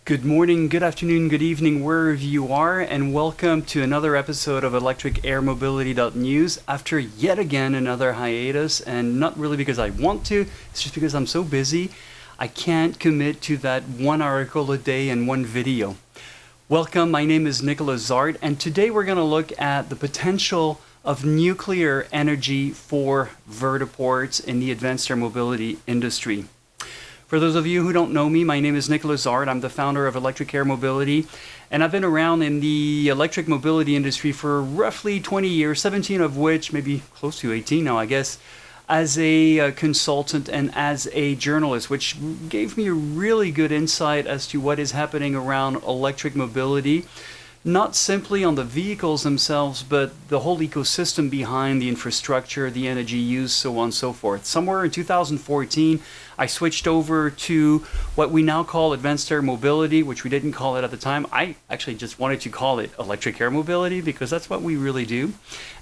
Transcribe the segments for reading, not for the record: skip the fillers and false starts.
Good morning, good afternoon, good evening, wherever you are, and welcome to another episode of Electric Air Mobility.news after yet again another hiatus, and not really because I want to, it's just because I'm so busy, I can't commit to that one article a day and one video. Welcome, my name is Nicholas Zart, and today we're going to look at the potential of nuclear energy for vertiports in the advanced air mobility industry. For those of you who don't know me, my name is Nicholas Zart. I'm the founder of Electric Air Mobility, and I've been around in the electric mobility industry for roughly 20 years, 17 of which, maybe close to 18 now, I guess, as a consultant and as a journalist, which gave me a really good insight as to what is happening around electric mobility. Not simply on the vehicles themselves, but the whole ecosystem behind the infrastructure, the energy use, so on and so forth. Somewhere in 2014, I switched over to what we now call advanced air mobility, which we didn't call it at the time. I actually just wanted to call it electric air mobility because that's what we really do.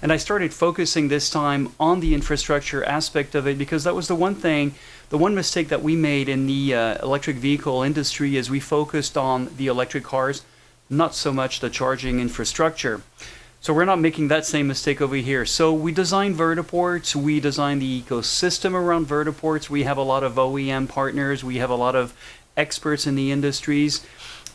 And I started focusing this time on the infrastructure aspect of it because that was the one mistake that we made in the electric vehicle industry is we focused on the electric cars, not so much the charging infrastructure. So we're not making that same mistake over here. So we design vertiports, we design the ecosystem around vertiports, we have a lot of OEM partners, we have a lot of experts in the industries,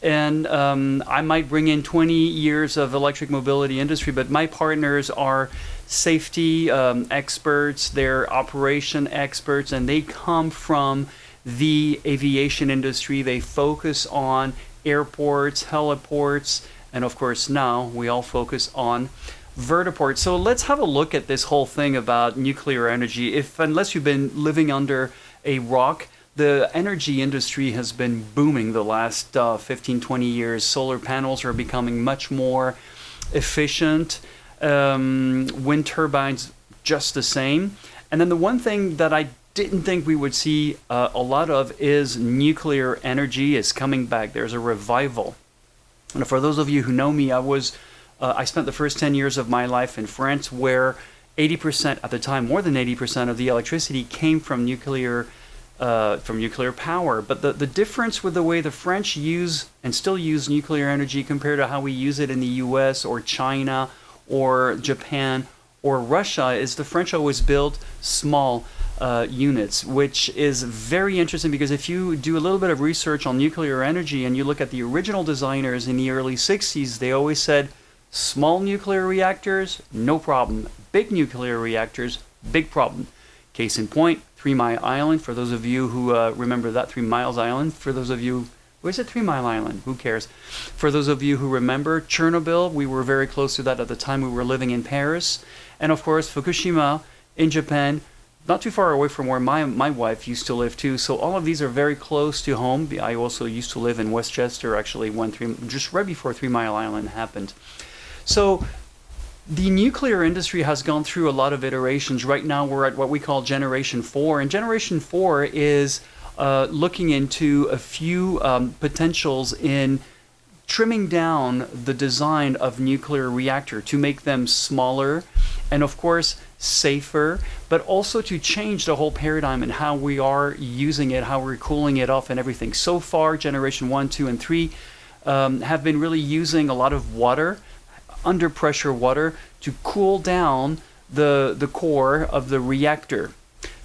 and I might bring in 20 years of electric mobility industry, but my partners are safety experts, they're operation experts, and they come from the aviation industry. They focus on airports, heliports, and of course now we all focus on vertiports. So let's have a look at this whole thing about nuclear energy. Unless you've been living under a rock, the energy industry has been booming the last 15, 20 years. Solar panels are becoming much more efficient. Wind turbines, just the same. And then the one thing that I didn't think we would see a lot of is nuclear energy is coming back. There's a revival. And for those of you who know me, I spent the first 10 years of my life in France where 80% at the time, more than 80% of the electricity came from nuclear power. But the difference with the way the French use and still use nuclear energy compared to how we use it in the US or China or Japan or Russia is the French always build small units, which is very interesting because if you do a little bit of research on nuclear energy and you look at the original designers in the early 60s, they always said small nuclear reactors, no problem. Big nuclear reactors, big problem. Case in point, 3 Mile Island, for those of you who remember that 3 Miles Island, for those of you, where's it 3 Mile Island? Who cares? For those of you who remember Chernobyl, we were very close to that at the time we were living in Paris. And of course, Fukushima in Japan, not too far away from where my wife used to live too. So all of these are very close to home. I also used to live in Westchester, actually, just right before 3 Mile Island happened. So the nuclear industry has gone through a lot of iterations. Right now we're at what we call Generation 4. And Generation 4 is looking into a few potentials in trimming down the design of nuclear reactor to make them smaller and of course safer, but also to change the whole paradigm and how we are using it, how we're cooling it off and everything. So far, Generation 1, 2, and 3 have been really using a lot of water, under pressure water, to cool down the core of the reactor.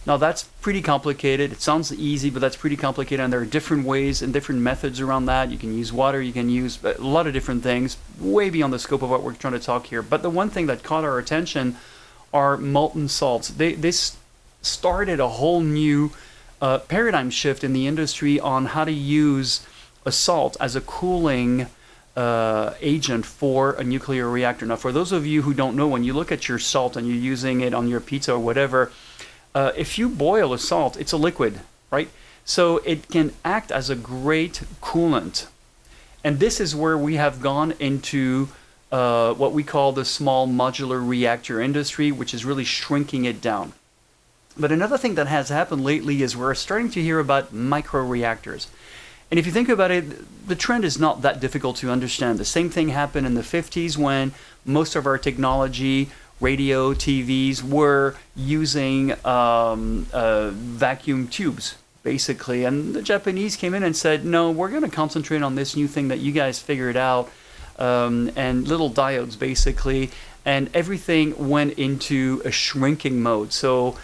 Now that's pretty complicated. It sounds easy, but that's pretty complicated, and there are different ways and different methods around that. You can use water, you can use a lot of different things, way beyond the scope of what we're trying to talk here. But the one thing that caught our attention are molten salts. This started a whole new paradigm shift in the industry on how to use a salt as a cooling agent for a nuclear reactor. Now, for those of you who don't know, when you look at your salt and you're using it on your pizza or whatever, if you boil a salt, it's a liquid, right? So it can act as a great coolant. And this is where we have gone into what we call the small modular reactor industry, which is really shrinking it down. But another thing that has happened lately is we're starting to hear about microreactors. And if you think about it, the trend is not that difficult to understand. The same thing happened in the 50s when most of our technology, radio, TVs, were using vacuum tubes, basically. And the Japanese came in and said, no, we're going to concentrate on this new thing that you guys figured out, and little diodes, basically. And everything went into a shrinking mode. So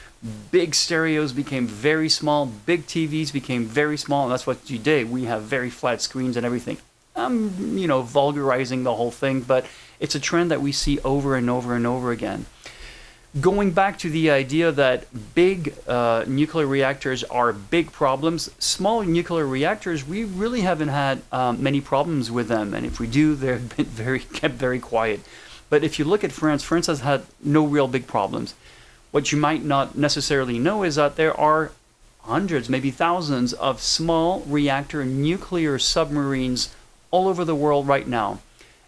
big stereos became very small, big TVs became very small, and that's what today we have very flat screens and everything. I'm, vulgarizing the whole thing, but it's a trend that we see over and over and over again. Going back to the idea that big nuclear reactors are big problems, small nuclear reactors, we really haven't had many problems with them. And if we do, they've been kept very quiet. But if you look at France, France has had no real big problems. What you might not necessarily know is that there are hundreds, maybe thousands of small reactor nuclear submarines all over the world right now.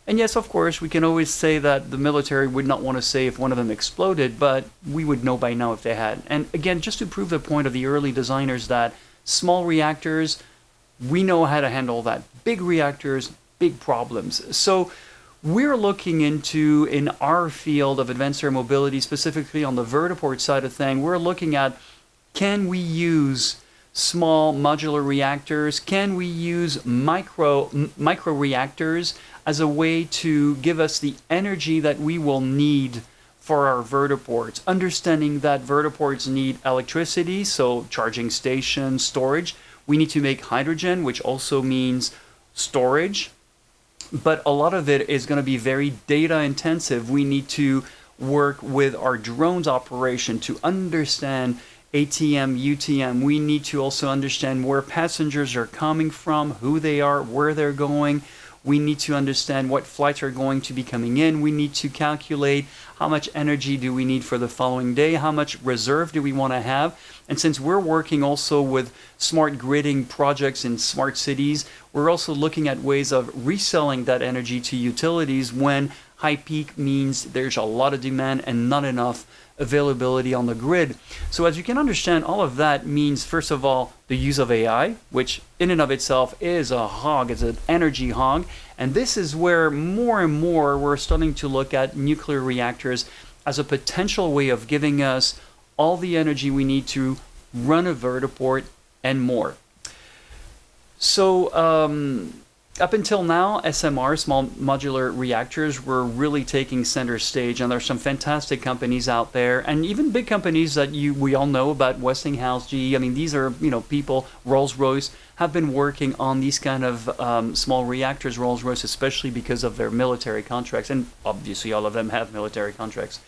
And yes, of course, we can always say that the military would not want to say if one of them exploded, but we would know by now if they had. And again, just to prove the point of the early designers that small reactors, we know how to handle that. Big reactors, big problems. So we're looking into, in our field of advanced air mobility, specifically on the vertiport side of things, we're looking at, can we use small modular reactors? Can we use microreactors as a way to give us the energy that we will need for our vertiports? Understanding that vertiports need electricity, so charging stations, storage. We need to make hydrogen, which also means storage. But a lot of it is going to be very data intensive. We need to work with our drones operation to understand ATM, UTM. We need to also understand where passengers are coming from, who they are, where they're going. We need to understand what flights are going to be coming in. We need to calculate how much energy do we need for the following day, how much reserve do we want to have. And since we're working also with smart gridding projects in smart cities, we're also looking at ways of reselling that energy to utilities when high peak means there's a lot of demand and not enough availability on the grid. So as you can understand, all of that means, first of all, the use of AI, which in and of itself is a hog, is an energy hog. And this is where more and more we're starting to look at nuclear reactors as a potential way of giving us all the energy we need to run a vertiport and more. So up until now, SMR, small modular reactors, were really taking center stage, and there's some fantastic companies out there, and even big companies that we all know about, Westinghouse, GE. I mean, these are people. Rolls-Royce have been working on these kind of small reactors. Rolls-Royce, especially because of their military contracts, and obviously all of them have military contracts.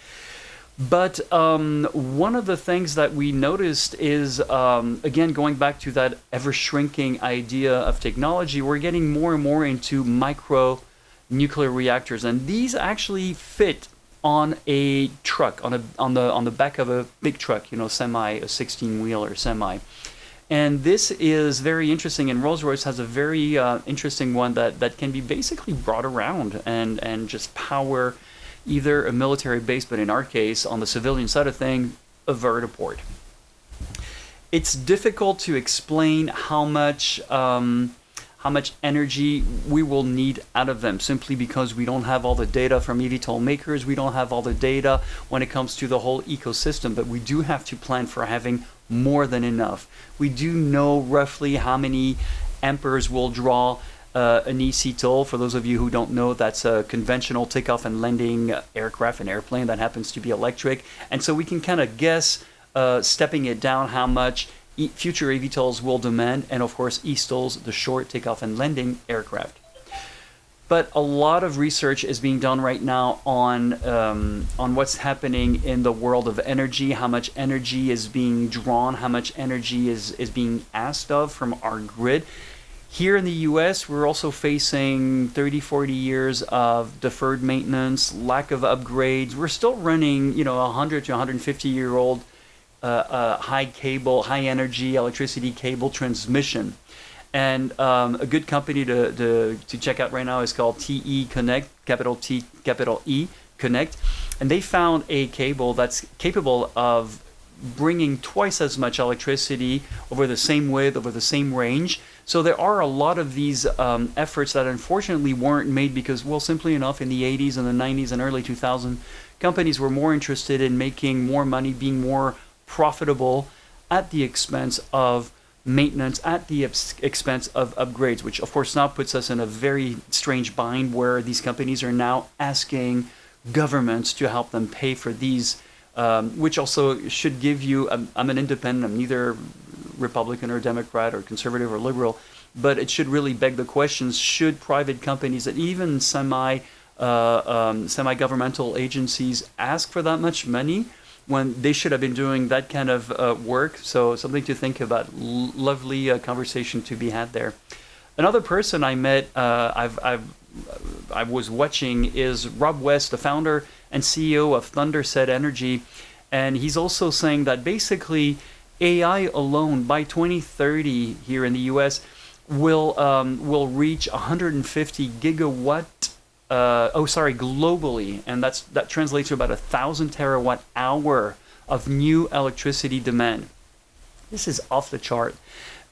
But one of the things that we noticed is, again, going back to that ever-shrinking idea of technology, we're getting more and more into micro nuclear reactors, and these actually fit on a truck, on the back of a big truck, semi, a 16-wheeler semi. And this is very interesting, and Rolls-Royce has a very interesting one that can be basically brought around and just power either a military base, but in our case, on the civilian side of things, a vertiport. It's difficult to explain how much energy we will need out of them, simply because we don't have all the data from eVTOL makers. We don't have all the data when it comes to the whole ecosystem, but we do have to plan for having more than enough. We do know roughly how many amperes will draw an eCTOL. For those of you who don't know, that's a conventional takeoff and landing aircraft, an airplane that happens to be electric. And so we can kind of guess, stepping it down, how much future eVTOLs will demand, and of course eSTOLs, the short takeoff and landing aircraft. But a lot of research is being done right now on what's happening in the world of energy, how much energy is being drawn, how much energy is being asked of from our grid. Here in the US, we're also facing 30, 40 years of deferred maintenance, lack of upgrades. We're still running, 100 to 150-year-old high energy electricity cable transmission. And a good company to check out right now is called TE Connect, capital T, capital E, Connect. And they found a cable that's capable of bringing twice as much electricity over the same width, over the same range. So there are a lot of these efforts that unfortunately weren't made because, well, simply enough, in the 80s and the 90s and early 2000s, companies were more interested in making more money, being more profitable at the expense of maintenance at the expense of upgrades, which of course now puts us in a very strange bind where these companies are now asking governments to help them pay for these, which also should give you, I'm an independent, I'm neither Republican or Democrat or conservative or liberal, but it should really beg the questions, should private companies and even semi-governmental agencies ask for that much money when they should have been doing that kind of work? So something to think about. Lovely conversation to be had there. Another person I met, I was watching, is Rob West, the founder and CEO of Thunderset Energy, and he's also saying that basically AI alone by 2030 here in the U.S. will reach 150 gigawatt. Globally, and that translates to about 1,000 terawatt hour of new electricity demand. This is off the chart.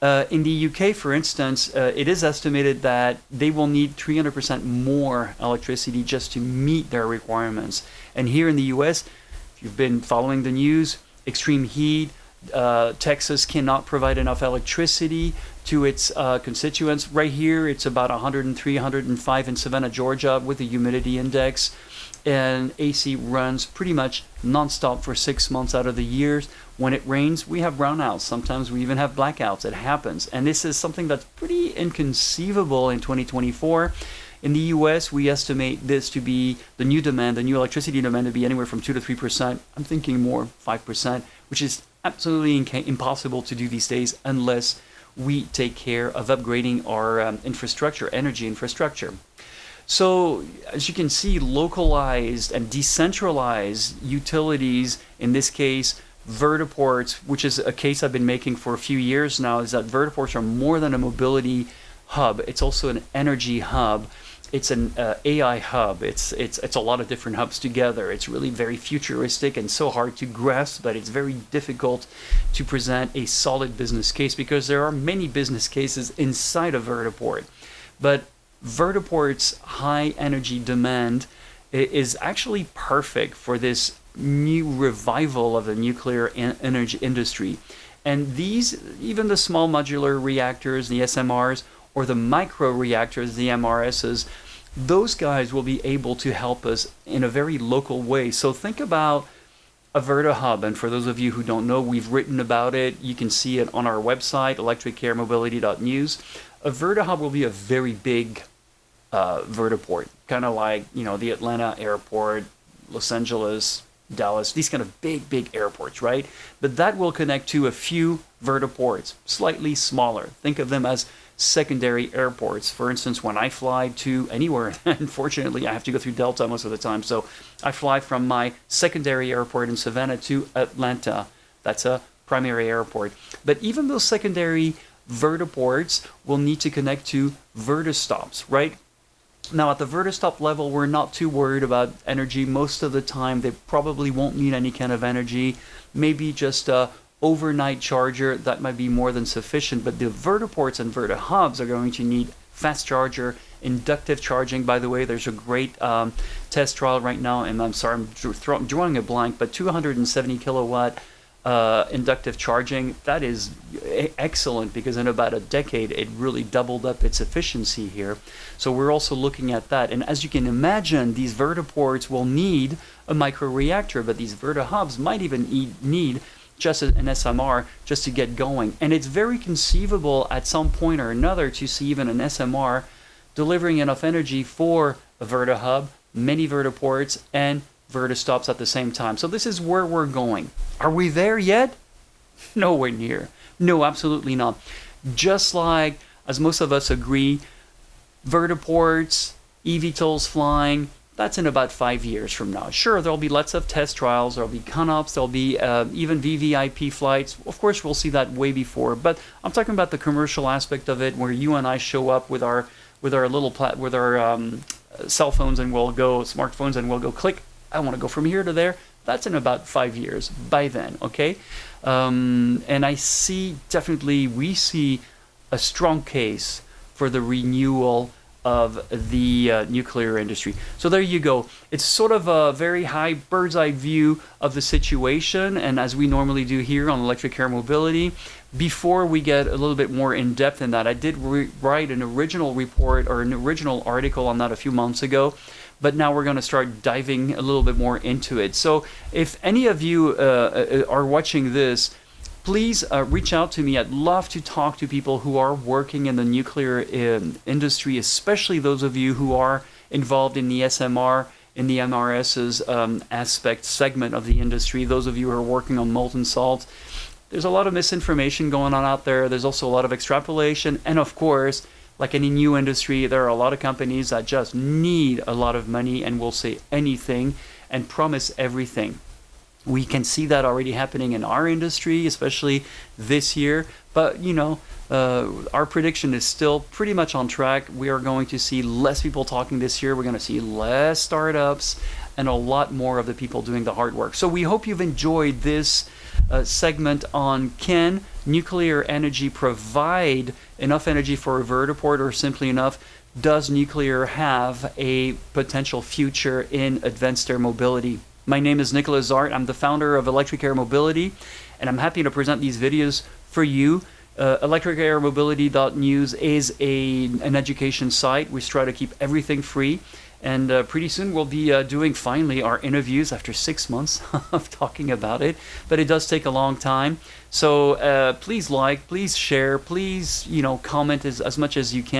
In the UK, for instance, it is estimated that they will need 300% more electricity just to meet their requirements. And here in the US, if you've been following the news, extreme heat, Texas cannot provide enough electricity to its constituents. Right here, it's about 103, 105 in Savannah, Georgia, with the humidity index. And AC runs pretty much nonstop for 6 months out of the year. When it rains, we have brownouts. Sometimes we even have blackouts. It happens. And this is something that's pretty inconceivable in 2024. In the US, we estimate this to be the new demand, the new electricity demand, to be anywhere from 2 to 3%. I'm thinking more 5%, which is absolutely impossible to do these days unless we take care of upgrading our infrastructure, energy infrastructure. So as you can see, localized and decentralized utilities, in this case, vertiports, which is a case I've been making for a few years now, is that vertiports are more than a mobility hub. It's also an energy hub. It's an AI hub. It's a lot of different hubs together. It's really very futuristic and so hard to grasp that it's very difficult to present a solid business case because there are many business cases inside a vertiport. But vertiport's high energy demand is actually perfect for this new revival of the nuclear energy industry. And these, even the small modular reactors, the SMRs, or the microreactors, the MRSs, those guys will be able to help us in a very local way. So think about a VertiHub, and for those of you who don't know, we've written about it. You can see it on our website, electricairmobility.news. A VertiHub will be a very big vertiport, kind of like, the Atlanta airport, Los Angeles, Dallas, these kind of big airports, right? But that will connect to a few vertiports, slightly smaller. Think of them as secondary airports. For instance, when I fly to anywhere, unfortunately, I have to go through Delta most of the time. So I fly from my secondary airport in Savannah to Atlanta. That's a primary airport. But even those secondary vertiports will need to connect to vertistops, right? Now, at the vertistop level, we're not too worried about energy. Most of the time, they probably won't need any kind of energy. Maybe just a overnight charger, that might be more than sufficient. But the vertiports and vertihubs are going to need fast charger, inductive charging. By the way, there's a great test trial right now, and I'm sorry, I'm drawing a blank, but 270 kilowatt inductive charging. That is excellent because in about a decade, it really doubled up its efficiency here. So we're also looking at that. And as you can imagine, these vertiports will need a microreactor, but these vertihubs might even need just an SMR just to get going. And it's very conceivable at some point or another to see even an SMR delivering enough energy for a vertihub, many vertiports, and vertistops at the same time. So this is where we're going. Are we there yet? Nowhere near. No, absolutely not. Just like, as most of us agree, vertiports, eVTOLs flying, that's in about 5 years from now. Sure, there'll be lots of test trials, there'll be ConOps, there'll be even VVIP flights. Of course, we'll see that way before, but I'm talking about the commercial aspect of it, where you and I show up with our cell phones and we'll go, smartphones, and we'll go click, I want to go from here to there. That's in about 5 years by then, okay? And we see a strong case for the renewal of the nuclear industry. So there you go. It's sort of a very high bird's eye view of the situation, and as we normally do here on Electric Air Mobility. before we get a little bit more in depth in that, I did write an original report or an original article on that a few months ago, but now we're going to start diving a little bit more into it. So if any of you are watching this, please reach out to me. I'd love to talk to people who are working in the nuclear industry, especially those of you who are involved in the SMR, in the MRS's segment of the industry, those of you who are working on molten salt. There's a lot of misinformation going on out there. There's also a lot of extrapolation. And of course, like any new industry, there are a lot of companies that just need a lot of money and will say anything and promise everything. We can see that already happening in our industry, especially this year. But, you know, our prediction is still pretty much on track. We are going to see less people talking this year. We're going to see less startups and a lot more of the people doing the hard work. So we hope you've enjoyed this segment on can nuclear energy provide enough energy for a vertiport, or simply enough, does nuclear have a potential future in advanced air mobility? My name is Nicolas Zart. I'm the founder of Electric Air Mobility, and I'm happy to present these videos for you. Electricairmobility.news is an education site. We try to keep everything free. And pretty soon we'll be doing finally our interviews after 6 months of talking about it. But it does take a long time. So please like, please share, please comment as much as you can.